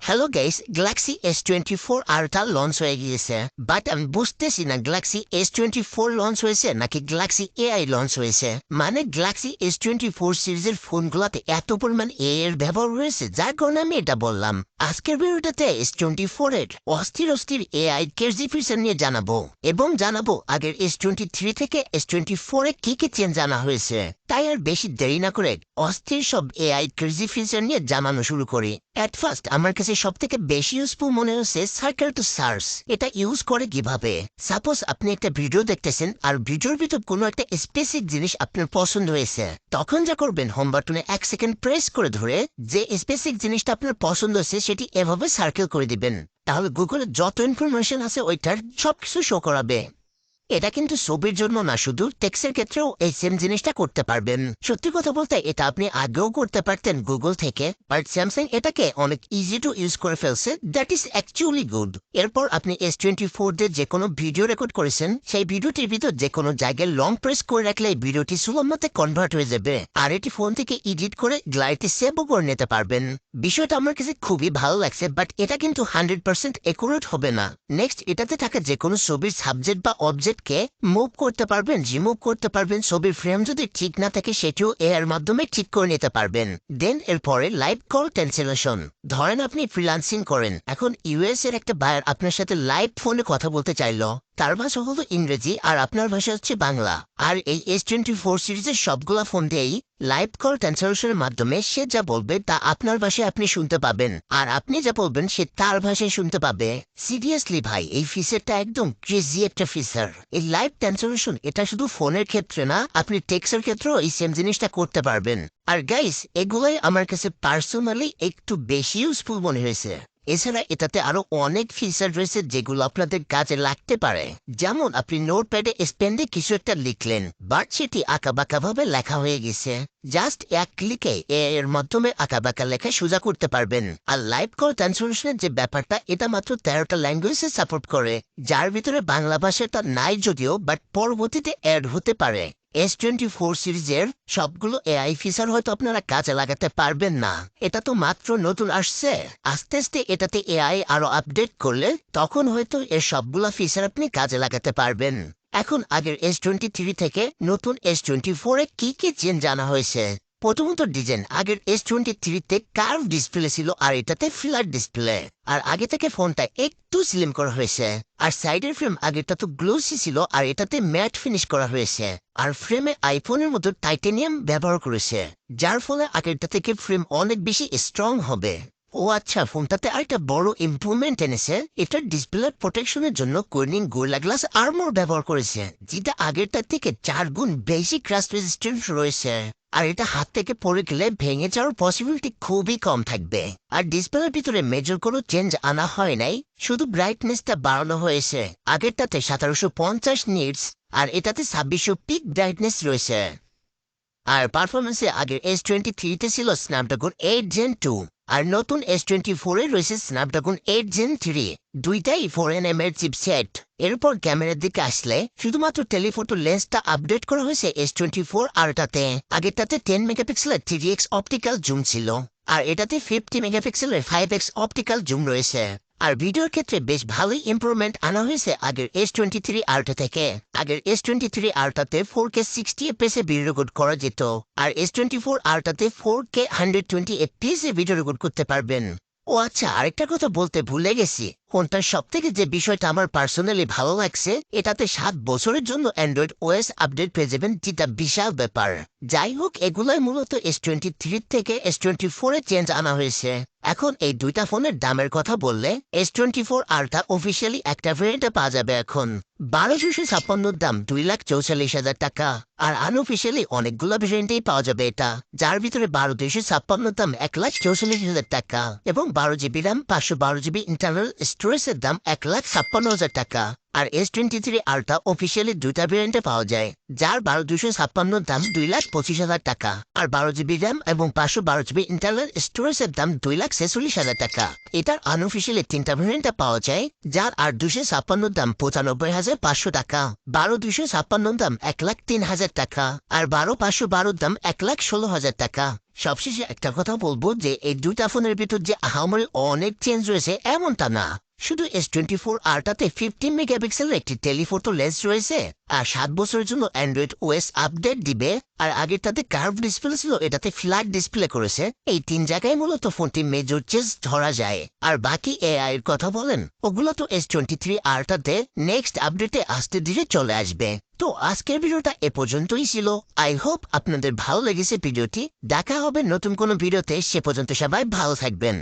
Hello guys, Galaxy S24 ultra launch হয়ে গিয়েছে, but আমি বুঝতেছি না গ্যালাক্সি S24 লঞ্চ হয়েছে নাকি গ্যালাক্সি এআই লঞ্চ হয়েছে। মানে গ্যালাক্সি S24 সিরিজের ফোনগুলোতে এত পরিমাণ এআই এর ব্যবহার হয়েছে, যার কারণে আমি এটা বললাম। আজকের ভিডিওটাতে S24 এর অস্থির অস্থির এআই কেজি ফিচার নিয়ে জানাবো, এবং জানাবো আগের S23 থেকে S24 এ কি কি চেঞ্জ আনা হয়েছে। তাই আর বেশি দেরি না করে অস্থির সব এআই ক্রেজি ফিচার নিয়ে জানানো শুরু করি। এট ফার্স্ট আমার কাছে সব থেকে বেশি ইউজফুল মনে হচ্ছে সার্কেল টু সার্চ। এটা ইউজ করে কিভাবে? সাপোজ আপনি একটা ভিডিও দেখতেছেন আর ভিডিওর ভিতর কোনো একটা স্পেসিফিক জিনিস আপনার পছন্দ হয়েছে, তখন যা করবেন হোম বাটনে 1 সেকেন্ড প্রেস করে ধরে যে স্পেসিফিক জিনিসটা আপনার পছন্দ হয়েছে সেটি এভাবে সার্কেল করে দিবেন। তাহলে গুগলে যত ইনফরমেশন আছে ওইটার সবকিছু শো করাবে। এটা কিন্তু ছবির জন্য না, শুধু টেক্সটের ক্ষেত্রেও এই সেম জিনিসটা করতে পারবেন। সত্যি কথা বলতে এটা আপনি আগেও করতে পারতেন গুগল থেকে, বাট স্যামসাং এটাকে অনেক ইজি টু ইউজ করে ফেলছে, দ্যাট ইজ অ্যাকচুয়ালি গুড। এরপর আপনি S24 দিয়ে যে কোনো ভিডিও রেকর্ড করেছেন, সেই ভিডিওটির ভিতর যে কোনো জায়গায় লং প্রেস করে রাখলে এই ভিডিওটি সুলভ মতে কনভার্ট হয়ে যাবে, আর এটি ফোন থেকে এডিট করে গ্যালারিতে সেভও করে নিতে পারবেন। বিষয়টা আমার কাছে খুবই ভালো লাগছে, বাট এটা কিন্তু 100% একুরেট হবে না। নেক্সট, এটাতে থাকা যে কোনো ছবির সাবজেক্ট বা অবজেক্ট কে মুভ করতে পারবেন, রিমুভ করতে পারবেন। ছবির ফ্রেম যদি ঠিক না থাকে সেটিও এর মাধ্যমে ঠিক করে নিতে পারবেন। দেন এরপরে লাইভ কল ক্যান্সেলেশন। ধরেন আপনি ফ্রিল্যান্সিং করেন, এখন ইউএস এর একটা বায়ার আপনার সাথে লাইভ ফোনে কথা বলতে চাইলো। তার ভাষা হলো ইংরেজি আর আপনার ভাষা হচ্ছে বাংলা। আর এই S24 সিরিজের সবগুলা ফোন দিয়েই লাইভ কল ট্রান্সলেশনের মাধ্যমে সে যা বলবে তা আপনার ভাষায় আপনি শুনতে পাবেন, আর আপনি যা বলবেন সে তার ভাষায় শুনতে পাবে। সিরিয়াসলি ভাই, এই ফিচারটা একদম ক্রেজি একটা ফিচার। এই লাইভ ট্রান্সলেশন এটা শুধু ফোনের ক্ষেত্রে না, আপনি টেক্সটের ক্ষেত্রেও এই সেম জিনিসটা করতে পারবেন। আর গাইস, এগুলোই আমার কাছে পার্সোনালি একটু বেশি ইউজফুল মনে হয়েছে। এছাড়া এটাতে আরো অনেক ফিচার রয়েছে যেগুলো আপনাদের কাজে লাগতে পারে। যেমন আপনি নোটপ্যাডে স্পেন্ডে কিছু একটা লিখলেন, বাট সেটি আঁকাবাঁকা ভাবে লেখা হয়ে গেছে, জাস্ট এক ক্লিকে এর মাধ্যমে আঁকাবাঁকা লেখা সোজা করতে পারবেন। আর লাইভ কল ট্রান্সলেশনের যে ব্যাপারটা, এটা মাত্র 13টা ল্যাঙ্গুয়েজে সাপোর্ট করে, যার ভিতরে বাংলা ভাষাটা নাই যদিও, বাট পরবর্তীতে অ্যাড হতে পারে। S24 সিরিজের সবগুলো এআই ফিচার হয়তো আপনারা কাজে লাগাতে পারবেন না, এটা তো মাত্র নতুন আসছে। আস্তে আস্তে এটাতে এআই আরো আপডেট করলে তখন হয়তো এর সবগুলো ফিচার আপনি কাজে লাগাতে পারবেন। এখন আগের S23 থেকে নতুন S24 এ কি কি চেঞ্জ আনা হয়েছে। প্রথমত ডিজাইন, আগের S23 তে কার্ভ ডিসপ্লে ছিল আর এটাতে ফ্ল্যাট ডিসপ্লে। আর আগে থেকে ফোনটা একটু স্লিম করা হয়েছে। আর সাইডের ফ্রেম আগেরটা তো গ্লোসি ছিল আর এটাতে ম্যাট ফিনিশ করা হয়েছে। আর ফ্রেমে আইফোনের মতো টাইটেনিয়াম ব্যবহার করেছে, যার ফলে আগেরটা থেকে ফ্রেম অনেক বেশি স্ট্রং হবে। ও আচ্ছা, ফোনটাতে আরেকটা বড় ইমপ্রুভমেন্ট এনেছে, এটার ডিসপ্লে প্রোটেকশনের জন্য কোর্নিং গোরিলা গ্লাস আর্মর ব্যবহার করেছে, যেটা আগেরটার থেকে 4 গুণ বেশি ক্র্যাশ রেজিস্ট্যান্স রয়েছে। আর এটা হাত থেকে পড়ে গেলে ভেঙে যাওয়ার পসিবিলিটি খুবই কম থাকবে। আর ডিসপ্লের ভিতরে মেজর কোনো চেঞ্জ আনা হয় নাই, শুধু ব্রাইটনেসটা বাড়ানো হয়েছে। আগেরটাতে 1750 নিটস আর এটাতে 2600 পিক ব্রাইটনেস রয়েছে। আর পারফরমেন্সে আগের S23 ছিল স্ন্যাপড্রাগন 8 Gen 2, আর নতুন S24 এ রয়েছে স্ন্যাপড্রাগন 8 Gen 3, দুইটাই 4nm এর চিপসেট। এরপর ক্যামেরার দিকে আসলে শুধুমাত্র টেলিফোটো লেন্সটা আপডেট করা হয়েছে S24 আল্ট্রাতে। আগেরটাতে 10 মেগাপিক্সেলের 3x অপটিক্যাল জুম ছিল, আর এটাতে 50 মেগাপিক্সেলের 5x অপটিক্যাল জুম রয়েছে। আর ভিডিওর ক্ষেত্রে বেশ ভালোই ইমপ্রুভমেন্ট আনা হয়েছে আগের S23 আল্ট্রা থেকে। আগের S23 আল্ট্রাতে 4K 60 fps এ ভিডিও রেকর্ড করা যেত, আর S24 আল্ট্রাতে 4K 120 fps এ ভিডিও রেকর্ড করতে পারবেন। ও আচ্ছা, আরেকটা কথা বলতে ভুলে গেছি, ফোনটার সব থেকে যে বিষয়টা আমার পার্সোনালি ভালো লাগছে, এটাতে 7 বছরের জন্য অ্যান্ড্রয়েড ওএস আপডেট পেয়ে যাবেন, যেটা বিশাল ব্যাপার। যাই হোক, এগুলাই মূলত S23 থেকে S24 এ চেঞ্জ আনা হয়েছে। এখন এই দুইটা ফোনের দামের কথা বললে, S24 আল্ট্রা অফিসিয়ালি একটা ভেরিয়েন্টে পাওয়া যাবে এখন 1256 দাম 2,44,000 টাকা। আর আনঅফিসিয়ালি অনেকগুলো ভেরিয়েন্টেই পাওয়া যাবে এটা, যার ভিতরে 12,256 দাম 1,44,000 টাকা, এবং 12 জিবি র্যাম 512 জিবি ইন্টারনাল স্টোরেজের দাম 1,56,000 টাকা। আর S23 আলট্রা অফিসিয়ালি দুইটা ভেরিয়েন্টে পাওয়া যায়, যার ১২,২৫৬ দাম ২,২৫,০০০ টাকা, আর ১২ জিবি র্যাম এবং ৫১২ জিবি ইন্টারনাল স্টোরেজের দাম ২,৪৬,০০০ টাকা। এটার আনঅফিসিয়ালি তিনটা ভেরিয়েন্টে পাওয়া যায়, যার ৮,২৫৬ দাম ৯৫,৫০০ টাকা, ১২,২৫৬ দাম ১,০৩,০০০ টাকা, আর ১২,৫১২ দাম ১,১৬,০০০ টাকা। সবশেষে একটা কথা বলবো যে এই দুইটা ফোনের ভিতর যে আহামরি অনেক চেঞ্জ রয়েছে এমনটা না। শুধু S24 আলট্রাতে 15 মেগাপিক্সেলের একটি টেলিফোটো লেন্স রয়েছে, আর 7 বছরের জন্য অ্যান্ড্রয়েড ওএস আপডেট দিবে। আর আগেরটাতে কার্ভ ডিসপ্লে ছিল, এটাতে ফ্ল্যাট ডিসপ্লে করেছে। এই তিন জায়গায় মূলত ফোনটি মেজর চেঞ্জ ধরা যায়। আর বাকি এআই এর কথা বলেন, ওগুলো তো S23 আলট্রাতে নেক্সট আপডেটে আস্তে ধীরে চলে আসবে। তো আজকের ভিডিওটা এ পর্যন্তই ছিল। আই হোপ আপনাদের ভালো লেগেছে ভিডিওটি। দেখা হবে নতুন কোনো ভিডিওতে, সে পর্যন্ত সবাই ভালো থাকবেন।